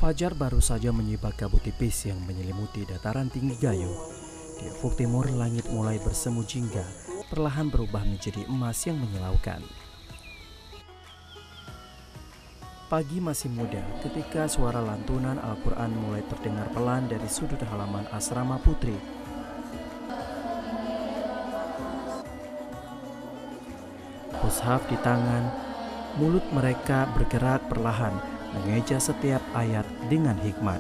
Fajar baru saja menyibak kabut tipis yang menyelimuti dataran tinggi Gayo. Di ufuk timur, langit mulai bersemu jingga, perlahan berubah menjadi emas yang menyilaukan. Pagi masih muda ketika suara lantunan Al-Quran mulai terdengar pelan dari sudut halaman asrama putri. Mushaf di tangan, mulut mereka bergerak perlahan, mengeja setiap ayat dengan hikmat.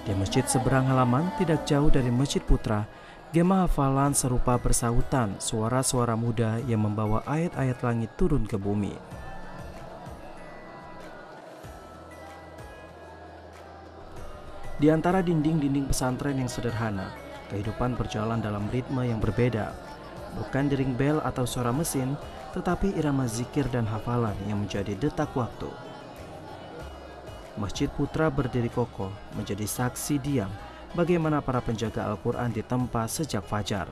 Di masjid seberang halaman, tidak jauh dari Masjid Putra, gema hafalan serupa bersautan, suara-suara muda yang membawa ayat-ayat langit turun ke bumi. Di antara dinding-dinding pesantren yang sederhana, kehidupan berjalan dalam ritme yang berbeda. Bukan dering bel atau suara mesin, tetapi irama zikir dan hafalan yang menjadi detak waktu. Masjid Putra berdiri kokoh, menjadi saksi diam bagaimana para penjaga Al-Quran ditempa sejak fajar.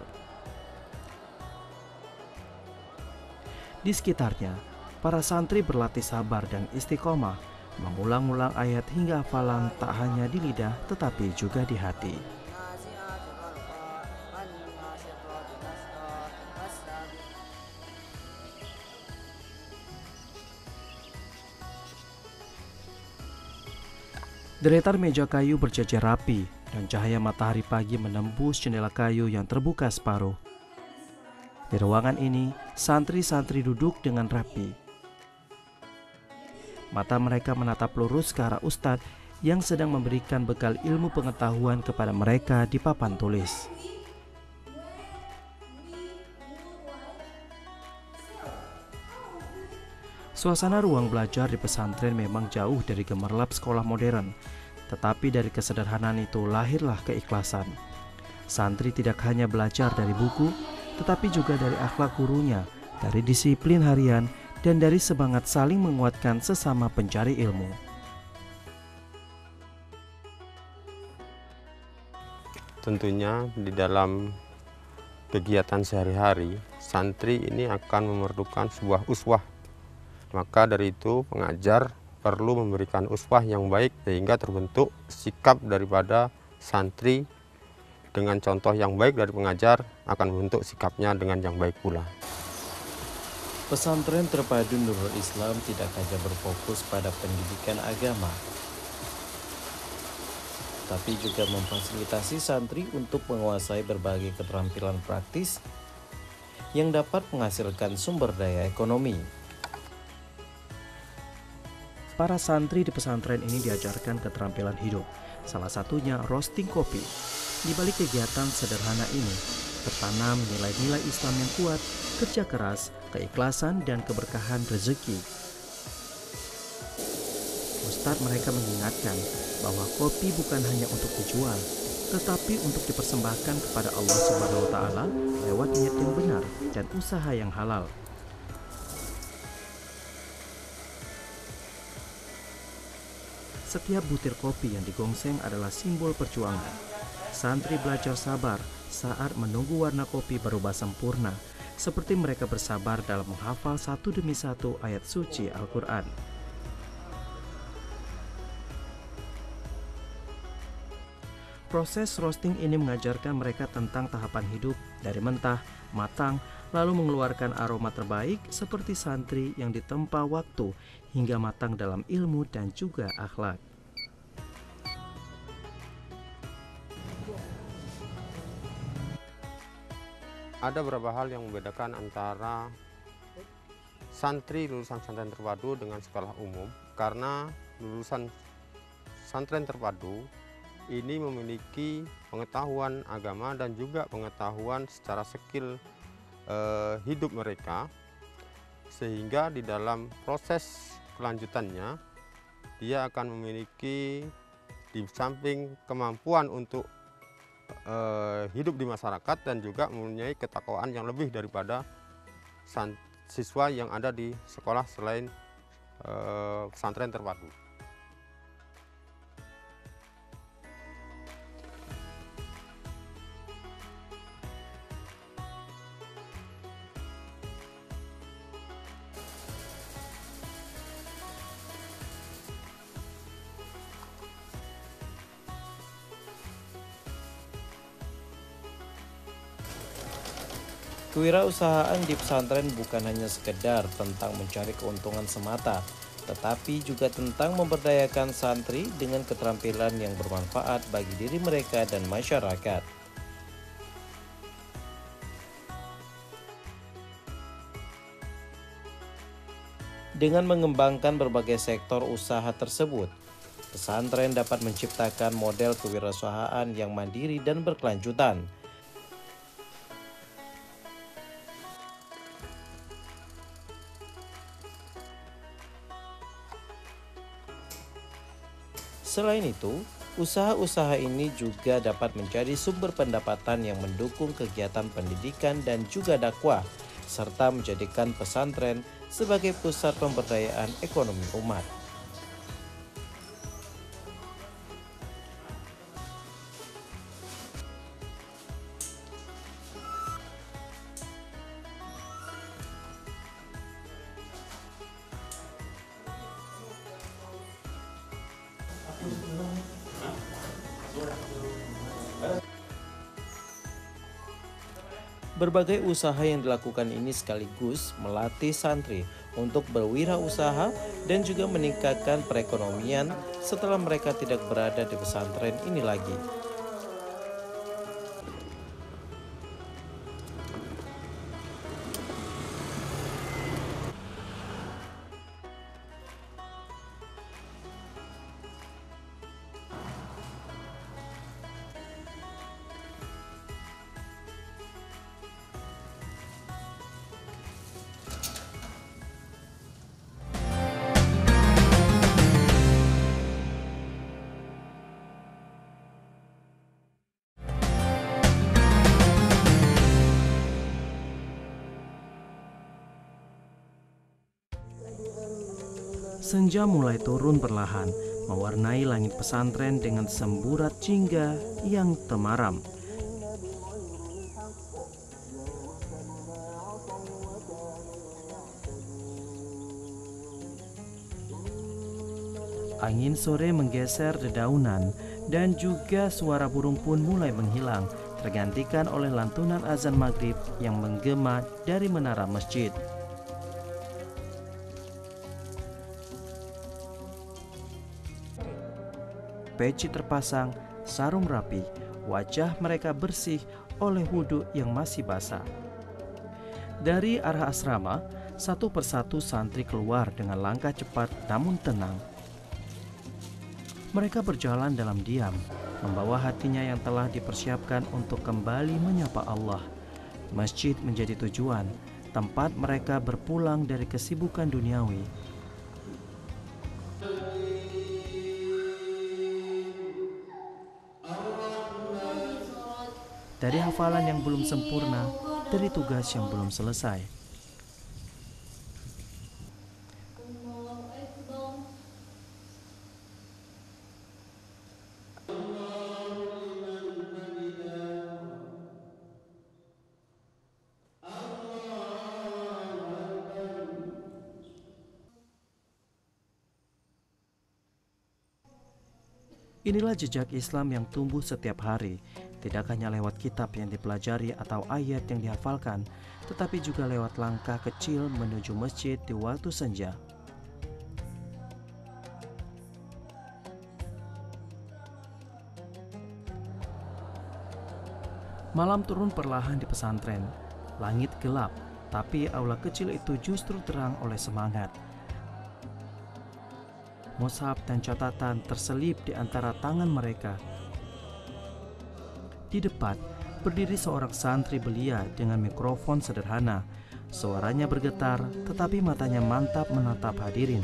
Di sekitarnya, para santri berlatih sabar dan istiqomah, mengulang-ulang ayat hingga hafalan tak hanya di lidah tetapi juga di hati. Deretan meja kayu berjajar rapi dan cahaya matahari pagi menembus jendela kayu yang terbuka separuh. Di ruangan ini, santri-santri duduk dengan rapi. Mata mereka menatap lurus ke arah ustadz yang sedang memberikan bekal ilmu pengetahuan kepada mereka di papan tulis. Suasana ruang belajar di pesantren memang jauh dari gemerlap sekolah modern, tetapi dari kesederhanaan itu lahirlah keikhlasan. Santri tidak hanya belajar dari buku, tetapi juga dari akhlak gurunya, dari disiplin harian, dan dari semangat saling menguatkan sesama pencari ilmu. Tentunya di dalam kegiatan sehari-hari, santri ini akan memerlukan sebuah uswah. Maka dari itu pengajar perlu memberikan uswah yang baik sehingga terbentuk sikap daripada santri. Dengan contoh yang baik dari pengajar akan membentuk sikapnya dengan yang baik pula. Pesantren terpadu Nurul Islam tidak hanya berfokus pada pendidikan agama, tapi juga memfasilitasi santri untuk menguasai berbagai keterampilan praktis yang dapat menghasilkan sumber daya ekonomi. Para santri di pesantren ini diajarkan keterampilan hidup, salah satunya roasting kopi. Di balik kegiatan sederhana ini, tertanam nilai-nilai Islam yang kuat, kerja keras, keikhlasan, dan keberkahan rezeki. Ustadz mereka mengingatkan bahwa kopi bukan hanya untuk dijual, tetapi untuk dipersembahkan kepada Allah Subhanahu wa Ta'ala lewat niat yang benar dan usaha yang halal. Setiap butir kopi yang digongseng adalah simbol perjuangan. Santri belajar sabar saat menunggu warna kopi berubah sempurna, seperti mereka bersabar dalam menghafal satu demi satu ayat suci Al-Quran. Proses roasting ini mengajarkan mereka tentang tahapan hidup dari mentah, matang, lalu mengeluarkan aroma terbaik seperti santri yang ditempa waktu hingga matang dalam ilmu dan juga akhlak. Ada beberapa hal yang membedakan antara santri lulusan pesantren terpadu dengan sekolah umum, karena lulusan pesantren terpadu ini memiliki pengetahuan agama dan juga pengetahuan secara skill hidup mereka, sehingga di dalam proses kelanjutannya dia akan memiliki di samping kemampuan untuk hidup di masyarakat dan juga mempunyai ketakwaan yang lebih daripada siswa yang ada di sekolah selain pesantren terpadu. Kewirausahaan di pesantren bukan hanya sekedar tentang mencari keuntungan semata, tetapi juga tentang memberdayakan santri dengan keterampilan yang bermanfaat bagi diri mereka dan masyarakat. Dengan mengembangkan berbagai sektor usaha tersebut, pesantren dapat menciptakan model kewirausahaan yang mandiri dan berkelanjutan. Selain itu, usaha-usaha ini juga dapat menjadi sumber pendapatan yang mendukung kegiatan pendidikan dan juga dakwah, serta menjadikan pesantren sebagai pusat pemberdayaan ekonomi umat. Berbagai usaha yang dilakukan ini sekaligus melatih santri untuk berwirausaha dan juga meningkatkan perekonomian setelah mereka tidak berada di pesantren ini lagi. Senja mulai turun perlahan, mewarnai langit pesantren dengan semburat jingga yang temaram. Angin sore menggeser dedaunan dan juga suara burung pun mulai menghilang, tergantikan oleh lantunan azan maghrib yang menggema dari menara masjid. Peci terpasang, sarung rapi, wajah mereka bersih oleh wudhu yang masih basah. Dari arah asrama, satu persatu santri keluar dengan langkah cepat namun tenang. Mereka berjalan dalam diam, membawa hatinya yang telah dipersiapkan untuk kembali menyapa Allah. Masjid menjadi tujuan, tempat mereka berpulang dari kesibukan duniawi. Dari hafalan yang belum sempurna, dari tugas yang belum selesai. Inilah jejak Islam yang tumbuh setiap hari, tidak hanya lewat kitab yang dipelajari atau ayat yang dihafalkan, tetapi juga lewat langkah kecil menuju masjid di waktu senja. Malam turun perlahan di pesantren. Langit gelap, tapi aula kecil itu justru terang oleh semangat. Mushaf dan catatan terselip di antara tangan mereka. Di depan, berdiri seorang santri belia dengan mikrofon sederhana. Suaranya bergetar, tetapi matanya mantap menatap hadirin.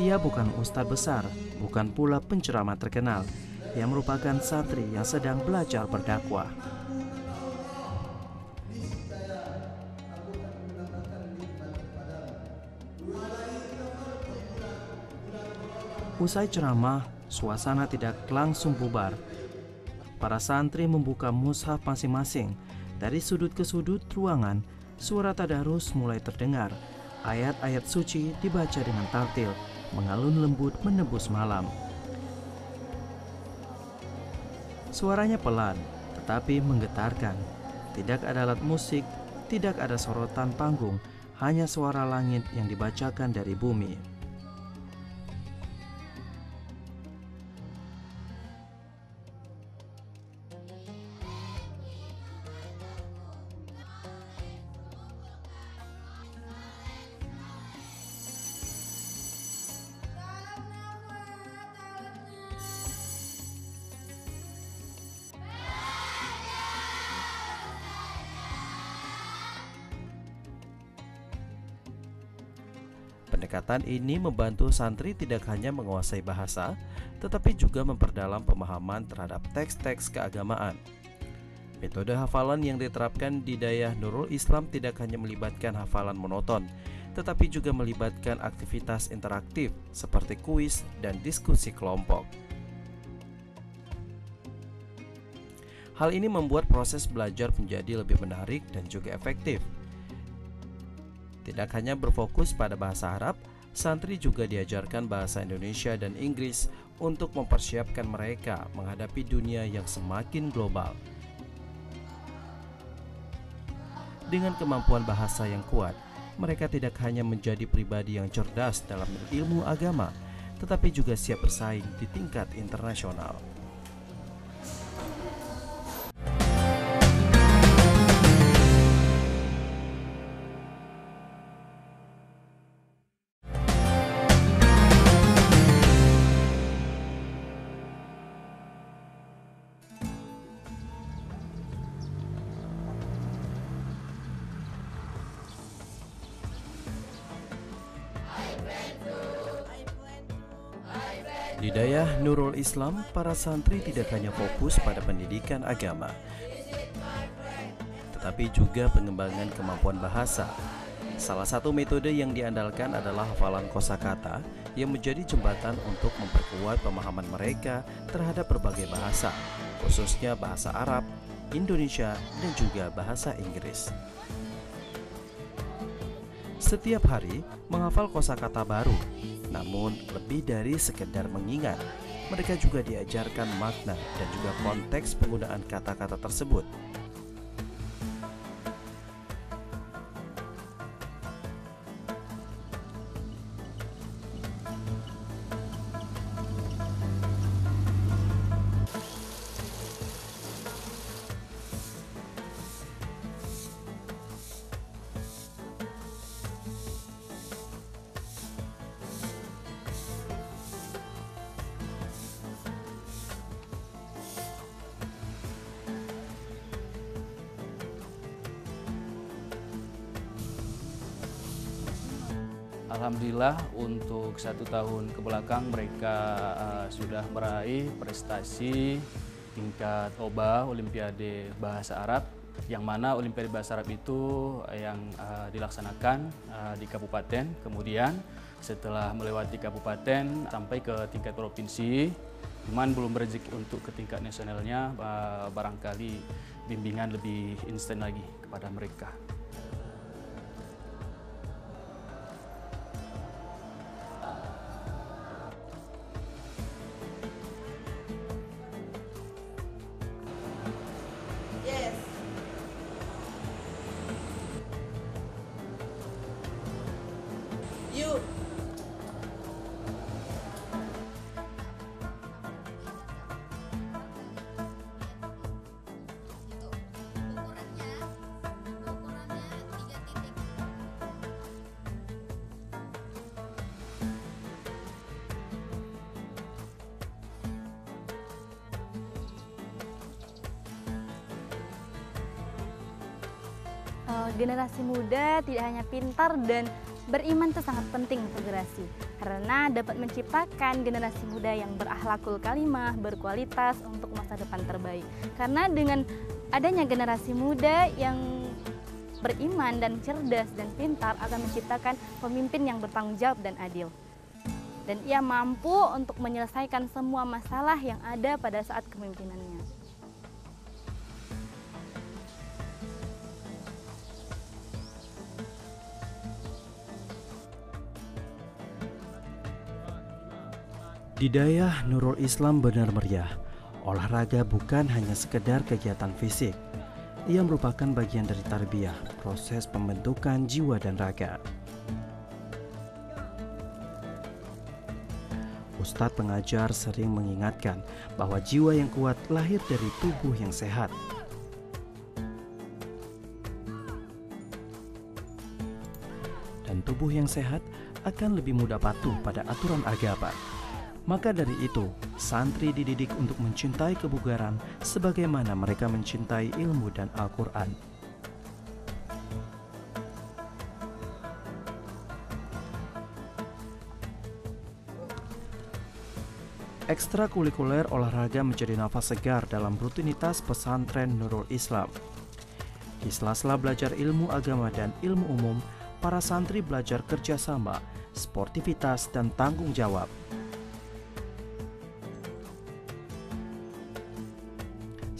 Ia bukan ustadz besar, bukan pula penceramah terkenal. Ia merupakan santri yang sedang belajar berdakwah. Usai ceramah, suasana tidak langsung bubar. Para santri membuka mushaf masing-masing. Dari sudut ke sudut ruangan, suara tadarus mulai terdengar. Ayat-ayat suci dibaca dengan tartil, mengalun lembut menembus malam. Suaranya pelan, tetapi menggetarkan. Tidak ada alat musik, Tidak ada sorotan panggung, hanya suara langit yang dibacakan dari bumi. Pendekatan ini membantu santri tidak hanya menguasai bahasa, tetapi juga memperdalam pemahaman terhadap teks-teks keagamaan. Metode hafalan yang diterapkan di Dayah Nurul Islam tidak hanya melibatkan hafalan monoton, tetapi juga melibatkan aktivitas interaktif seperti kuis dan diskusi kelompok. Hal ini membuat proses belajar menjadi lebih menarik dan juga efektif. Tidak hanya berfokus pada bahasa Arab, santri juga diajarkan bahasa Indonesia dan Inggris untuk mempersiapkan mereka menghadapi dunia yang semakin global. Dengan kemampuan bahasa yang kuat, mereka tidak hanya menjadi pribadi yang cerdas dalam ilmu agama, tetapi juga siap bersaing di tingkat internasional. Di Dayah Nurul Islam, para santri tidak hanya fokus pada pendidikan agama, tetapi juga pengembangan kemampuan bahasa. Salah satu metode yang diandalkan adalah hafalan kosakata yang menjadi jembatan untuk memperkuat pemahaman mereka terhadap berbagai bahasa, khususnya bahasa Arab, Indonesia, dan juga bahasa Inggris. Setiap hari menghafal kosakata baru, namun lebih dari sekedar mengingat, mereka juga diajarkan makna dan juga konteks penggunaan kata-kata tersebut. Alhamdulillah untuk 1 tahun kebelakang mereka sudah meraih prestasi tingkat OBA Olimpiade Bahasa Arab, yang mana Olimpiade Bahasa Arab itu yang dilaksanakan di kabupaten. Kemudian setelah melewati kabupaten sampai ke tingkat provinsi, cuman belum berezeki untuk ke tingkat nasionalnya, barangkali bimbingan lebih instan lagi kepada mereka. Generasi muda tidak hanya pintar dan beriman itu sangat penting untuk generasi, karena dapat menciptakan generasi muda yang berakhlakul karimah, berkualitas untuk masa depan terbaik. Karena dengan adanya generasi muda yang beriman dan cerdas dan pintar akan menciptakan pemimpin yang bertanggung jawab dan adil. Dan ia mampu untuk menyelesaikan semua masalah yang ada pada saat kepemimpinannya. Di Dayah Nurul Islam benar meriah. Olahraga bukan hanya sekedar kegiatan fisik, Ia merupakan bagian dari tarbiyah, proses pembentukan jiwa dan raga. Ustadz pengajar sering mengingatkan bahwa jiwa yang kuat lahir dari tubuh yang sehat. Dan tubuh yang sehat akan lebih mudah patuh pada aturan agama. Maka dari itu, santri dididik untuk mencintai kebugaran sebagaimana mereka mencintai ilmu dan Al-Quran. Ekstrakurikuler olahraga menjadi nafas segar dalam rutinitas pesantren Nurul Islam. Di sela-sela belajar ilmu agama dan ilmu umum, para santri belajar kerjasama, sportivitas, dan tanggung jawab.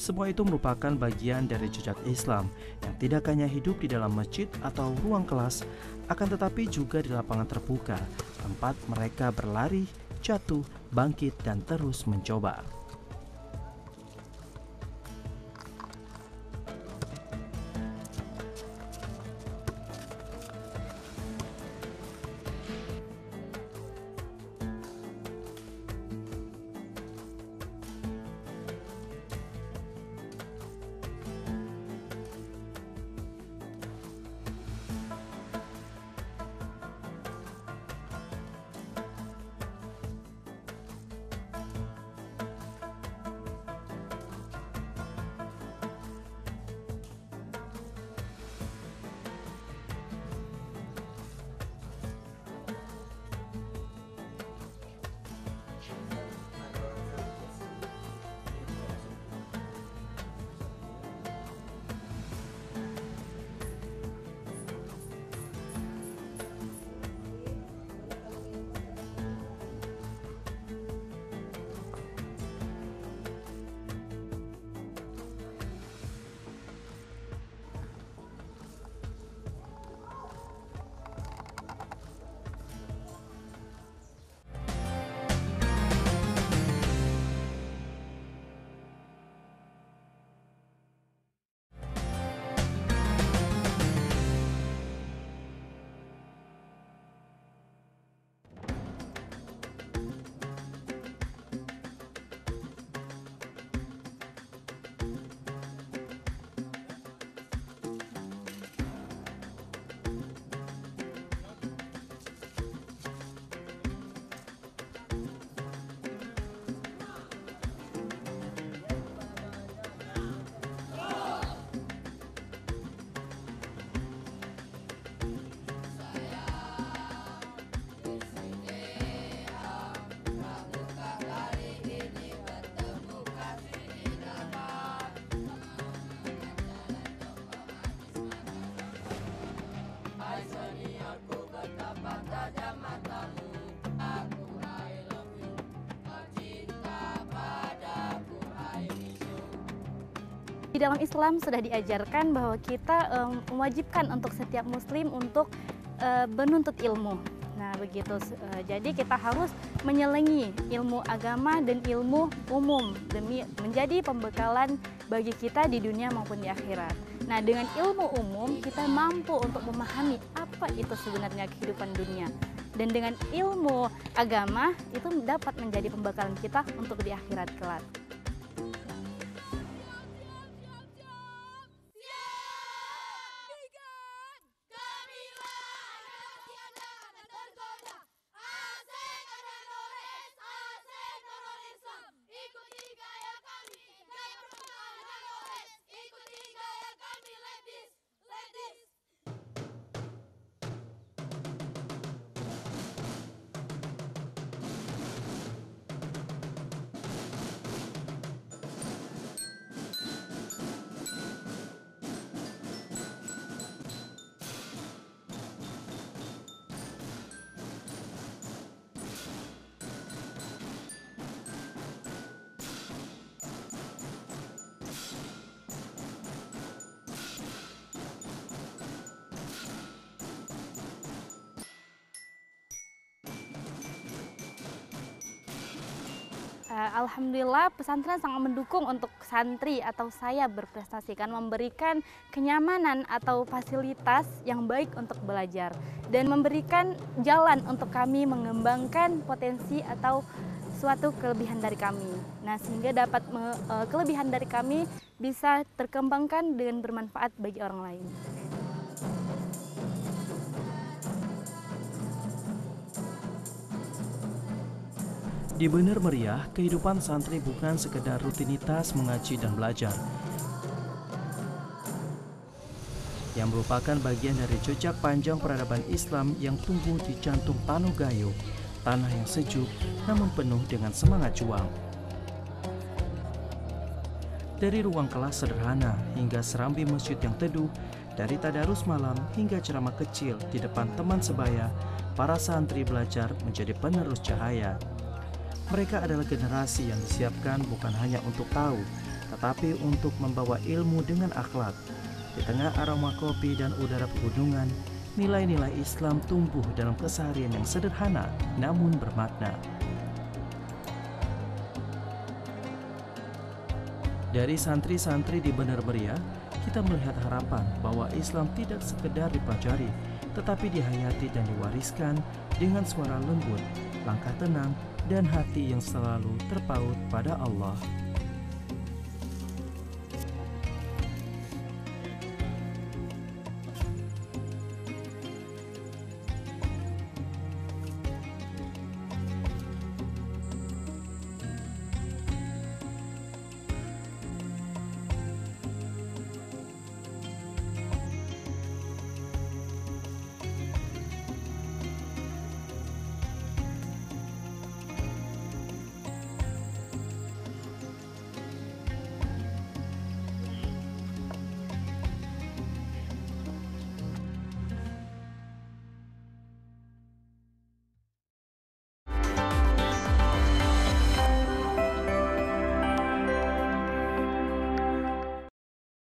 Semua itu merupakan bagian dari jejak Islam yang tidak hanya hidup di dalam masjid atau ruang kelas, akan tetapi juga di lapangan terbuka, tempat mereka berlari, jatuh, bangkit, dan terus mencoba. Di dalam Islam sudah diajarkan bahwa kita mewajibkan untuk setiap muslim untuk menuntut ilmu. Nah, begitu. Jadi kita harus menyelengi ilmu agama dan ilmu umum demi menjadi pembekalan bagi kita di dunia maupun di akhirat. Nah, dengan ilmu umum kita mampu untuk memahami apa itu sebenarnya kehidupan dunia. Dan dengan ilmu agama itu dapat menjadi pembekalan kita untuk di akhirat kelak. Alhamdulillah pesantren sangat mendukung untuk santri atau saya berprestasi kan memberikan kenyamanan atau fasilitas yang baik untuk belajar dan memberikan jalan untuk kami mengembangkan potensi atau suatu kelebihan dari kami. Nah, sehingga dapat kelebihan dari kami bisa terkembangkan dengan bermanfaat bagi orang lain. Di Bener Meriah, kehidupan santri bukan sekedar rutinitas mengaji dan belajar, yang merupakan bagian dari jejak panjang peradaban Islam yang tumbuh di jantung Tanah Gayo, tanah yang sejuk namun penuh dengan semangat juang. Dari ruang kelas sederhana hingga serambi masjid yang teduh, dari tadarus malam hingga ceramah kecil di depan teman sebaya, para santri belajar menjadi penerus cahaya. Mereka adalah generasi yang disiapkan bukan hanya untuk tahu, tetapi untuk membawa ilmu dengan akhlak. Di tengah aroma kopi dan udara pegunungan, nilai-nilai Islam tumbuh dalam keseharian yang sederhana namun bermakna. Dari santri-santri di Bener Meriah, kita melihat harapan bahwa Islam tidak sekedar dipelajari, tetapi dihayati dan diwariskan dengan suara lembut, langkah tenang, dan hati yang selalu terpaut pada Allah.